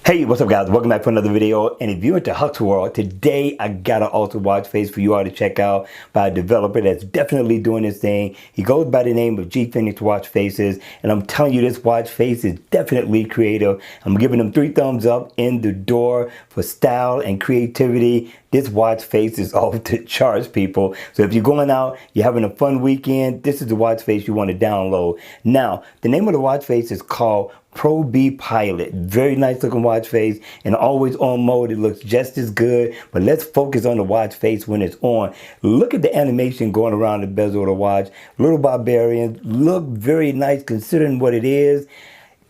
Hey, what's up guys? Welcome back for another video. And if you're into Hustle World, today I got an awesome watch face for you all to check out by a developer that's definitely doing this thing. He goes by the name of GPhoenix watch faces. And I'm telling you, this watch face is definitely creative. I'm giving them 3 thumbs up in the door for style and creativity. This watch face is off the charts, people. So if you're going out, you're having a fun weekend, this is the watch face you want to download. Now, the name of the watch face is called BPilot. Very nice looking watch face, and always on mode it looks just as good. But let's focus on the watch face when it's on. Look at the animation going around the bezel of the watch. Little barbarian, look very nice considering what it is.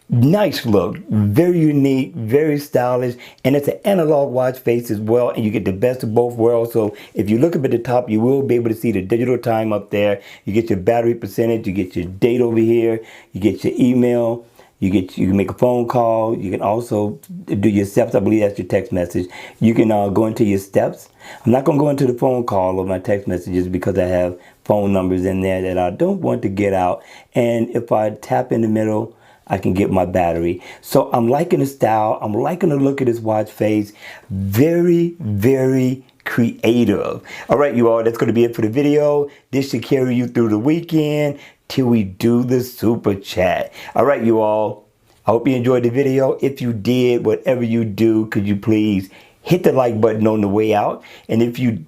Nice look, very unique, very stylish, and it's an analog watch face as well, and you get the best of both worlds. So if you look up at the top, you will be able to see the digital time up there. You get your battery percentage, you get your date over here, you get your email. You can make a phone call. You can also do your steps. I believe that's your text message. You can go into your steps. I'm not going to go into the phone call or my text messages because I have phone numbers in there that I don't want to get out. And if I tap in the middle, I can get my battery. So I'm liking the style. I'm liking the look of this watch face. Very, very creative. All right, you all, that's going to be it for the video. This should carry you through the weekend till we do the super chat. All right, you all, I hope you enjoyed the video. If you did, whatever you do, could you please hit the like button on the way out? And if you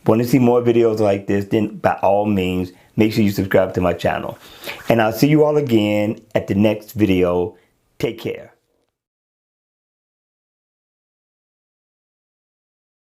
want to see more videos like this, then by all means, make sure you subscribe to my channel. And I'll see you all again at the next video. Take care.